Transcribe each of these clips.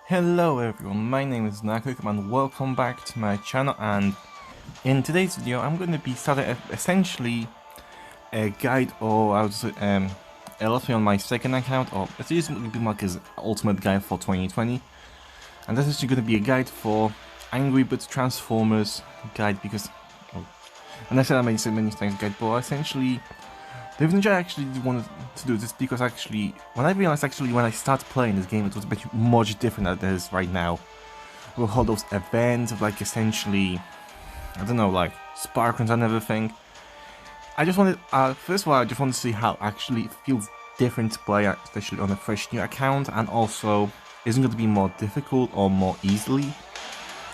Hello everyone, my name is Nakuk and welcome back to my channel, and in today's video I'm going to be starting essentially a guide, or I would say a lot on my second account, or it's usually going to be like his ultimate guide for 2020, and this is going to be a guide for Angry Birds Transformers guide because, and I said I made so many things guide, but essentially the reason I actually wanted to do this because actually, when I realized when I started playing this game, it was a bit much different than it is right now. With all those events of like essentially, I don't know, like sparkles and everything. I just wanted, first of all, I just wanted to see how actually it feels different to play, especially on a fresh new account, and also, isn't going to be more difficult or more easily.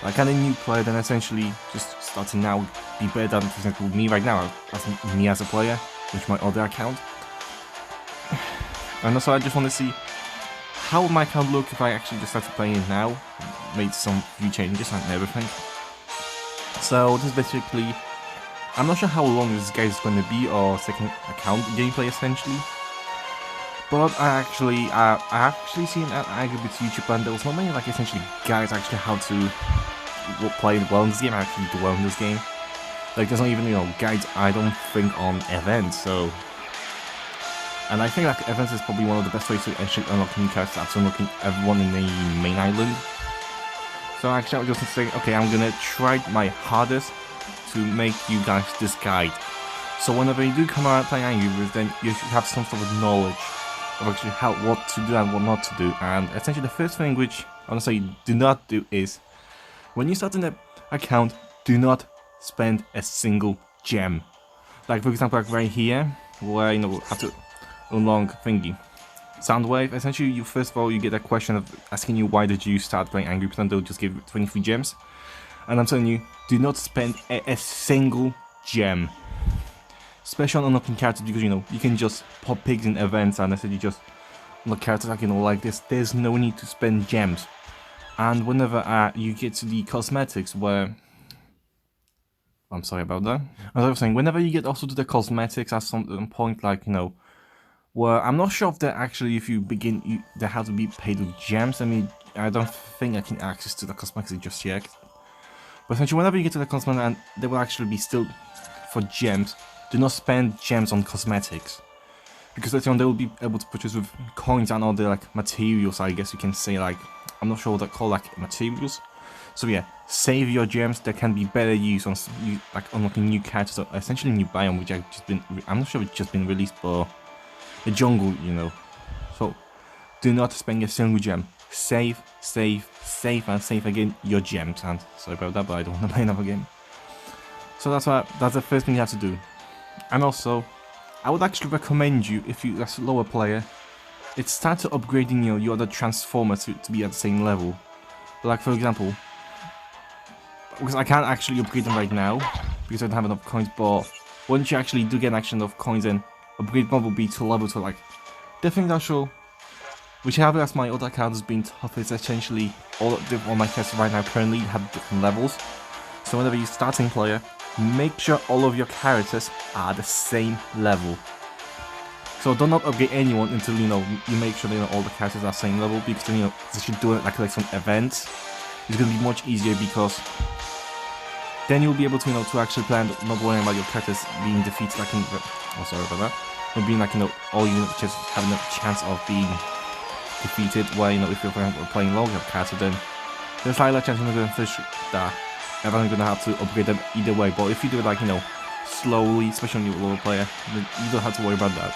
Like, can a new player then essentially just starting now be better than, for example, me right now, as a player, with my other account? And also I just want to see how my account look if I actually just started playing it now, made some few changes and everything. So this is basically, I'm not sure how long this guide is going to be, or second account gameplay essentially. But I actually seen an Angry Birds YouTube, and there was not many like essentially guides actually how to play well in this game, actually do well in this game. Like, there's not even, guides, I don't think, on events, so... And I think like events is probably one of the best ways to actually unlock new characters after unlocking everyone in the main island. So actually I was just saying, okay, I'm gonna try my hardest to make you guys this guide. So whenever you do come out playing Angry Birds, then you should have some sort of knowledge of actually what to do and what not to do. And essentially the first thing which I want to say do not do is, when you start an account, do not spend a single gem. Like, for example, like right here, where have to unlock thingy Soundwave. Essentially, you first of all you get a question of asking you why did you start playing Angry Birds, and they'll just give you 23 gems. And I'm telling you, do not spend a single gem, especially on unlocking characters, because you can just pop pigs in events, and I said you just unlock characters like like this. There's no need to spend gems. And whenever you get to the cosmetics, where I'm sorry about that. As I was saying, whenever you get also to the cosmetics at some point, like, well, I'm not sure if they're actually, if you begin, they have to be paid with gems. I mean, I don't think I can access to the cosmetics just yet. But essentially, whenever you get to the cosmetics, and they will actually be still for gems, do not spend gems on cosmetics. Because later on, they will be able to purchase with coins and other, like, materials, I guess you can say, like, I'm not sure what they're called, like, materials. So yeah, save your gems that can be better used on like unlocking new characters, or essentially new biome, which I'm not sure it's just been released for the jungle, So do not spend a single gem. Save, save, save, and save again your gems. And sorry about that, but I don't want to play another game. So that's the first thing you have to do. And also, I would actually recommend you, if you're a lower player, it's start to upgrading your other Transformers to be at the same level. Like, for example, because I can't actually upgrade them right now because I don't have enough coins, but once you actually do get enough coins, then upgrade one will be to level to like different actual, which I have as my other account has been tough, is essentially all my characters right now currently have different levels. So whenever you're starting player, make sure all of your characters are the same level. So do not upgrade anyone until you make sure all the characters are same level, because then they should do it like some events. It's gonna be much easier, because then you'll be able to to actually plan, not worrying about your characters being defeated, like in sorry about that, not being like all you just having a chance of being defeated. Where if you're playing low character, then there's like a chance you're gonna fish that everyone's gonna have to upgrade them either way. But if you do it like slowly, especially when you're a lower player, then you don't have to worry about that.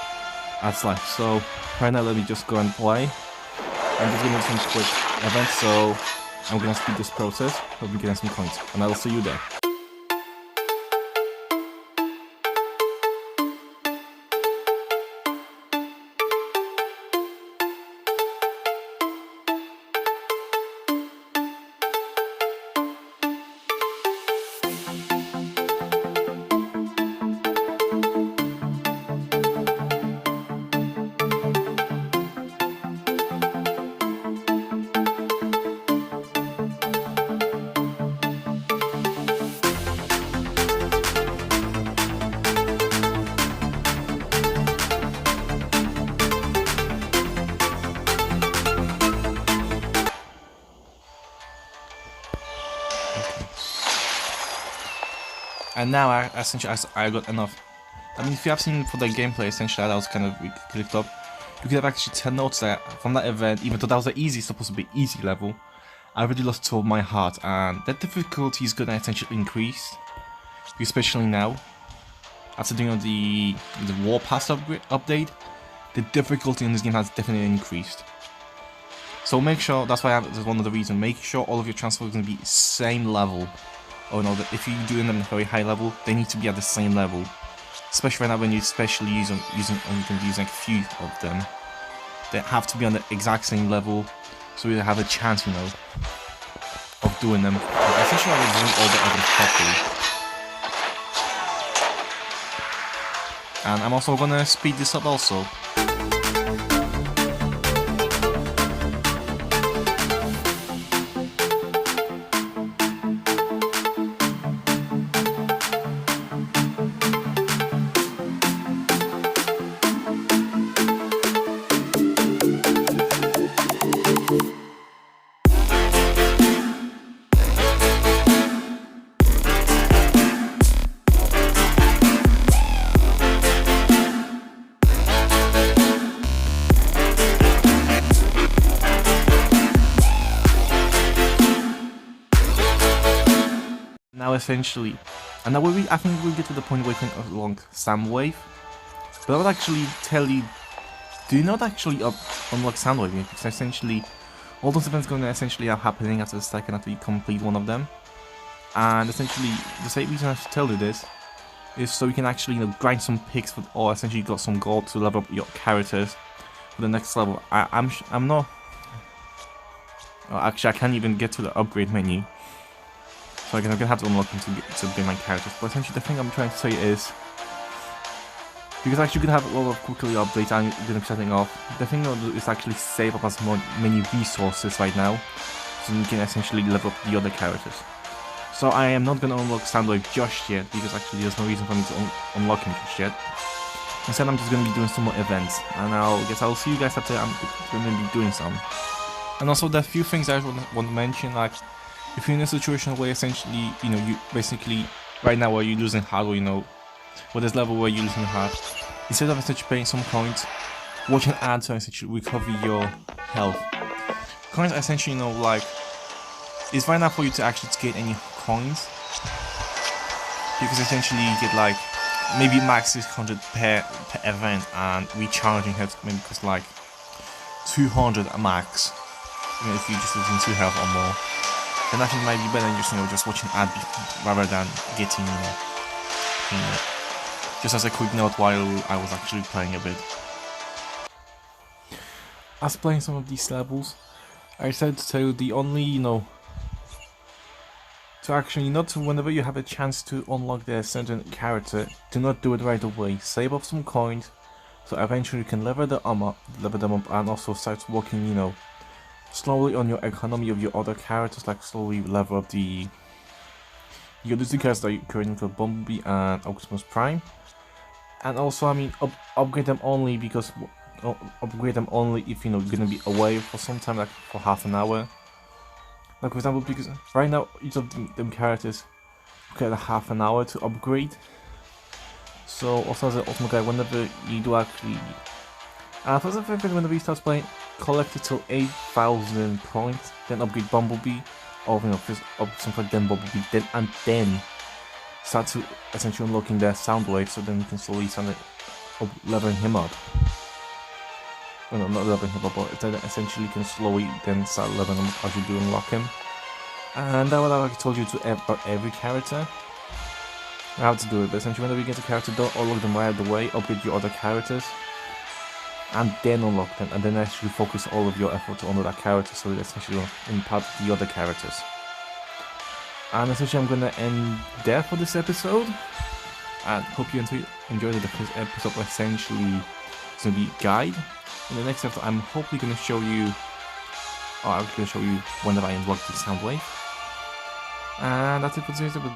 That's life. So right now, let me just go and play. I'm just gonna do some quick events, so I'm gonna speed this process. Hope we get some coins, and I will see you there. And now I got enough. I mean, if you have seen for the gameplay, essentially that was kind of clicked up, you could have actually noticed that from that event, even though that was the supposed to be easy level, I already lost 2 of my heart, and that difficulty is gonna essentially increase, especially now. After doing the War Pass update, the difficulty in this game has definitely increased. So make sure, that's why that's one of the reasons, make sure all of your transfers are going to be same level. Or no, that if you're doing them at a very high level, they need to be at the same level. Especially right now when you're especially using like a few of them. They have to be on the exact same level, so you have a chance, you know, of doing them. Essentially, I was doing all the items properly. And I'm also gonna speed this up also. Now essentially, and now I think we'll get to the point where we can unlock Soundwave. But I would actually tell you, do not actually unlock Soundwave yet, because essentially, all those events going to essentially are happening after the second after you complete one of them. And essentially, the same reason I should tell you this is so you can actually, you know, grind some picks for, or essentially got some gold to level up your characters for the next level. I'm not. Oh, actually, I can't even get to the upgrade menu. So I'm gonna have to unlock them to be my characters. But essentially, the thing I'm trying to say is, because actually you can have a lot of quickly updates and you're gonna be setting off. The thing is actually save up as many resources right now, so you can essentially level up the other characters. So I am not gonna unlock Soundwave just yet, because actually there's no reason for me to unlock him just yet. Instead, I'm just gonna be doing some more events, and I'll see you guys after I'm gonna be doing some. And also, there are a few things I want to mention, like, if you're in a situation where essentially, you know, you basically, right now where you're losing heart, or you know, where there's level where you're losing heart, instead of essentially paying some coins, watch an ad to essentially recover your health. Coins essentially, you know, like, it's right now for you to actually get any coins, because essentially you get like, maybe max 600 per event, and recharging health maybe costs like 200 a max, you know, if you're just losing 2 health or more. Then I think it might be better than just, you know, just watching ad rather than getting, you know, just as a quick note while I was actually playing a bit. As playing some of these levels, I said to the only, you know, to actually not whenever you have a chance to unlock their certain character, do not do it right away. Save up some coins, so eventually you can level them up, and also start working, you know, slowly on your economy of your other characters, like slowly level up the other two characters that you're currently for Bumblebee and Optimus Prime. And also, I mean, upgrade them only because upgrade them only if, you know, you're gonna be away for some time, like for half an hour. Like for example, because right now each of them characters get a half an hour to upgrade. So also as an ultimate guy, whenever you do actually, first of all, whenever you start playing, collect it till 8,000 points, then upgrade Bumblebee, or you know, first up something like then Bumblebee, and then start to essentially unlocking their Soundwave, so then you can slowly start leveling him up. Well, no, not leveling him up, but then essentially you can slowly then start leveling him up as you do unlock him. And that what I told you to about every character. How to do it, but essentially whenever you get a character, don't unlock them right away, upgrade your other characters, and then unlock them, and then actually focus all of your effort on that character, so that essentially impact the other characters. And essentially I'm gonna end there for this episode, and hope you enjoyed the first episode. Essentially it's gonna be guide. In the next episode I'm hopefully gonna show you, or I'm gonna show you whenever I unlock the Soundwave. And that's it for today's episode.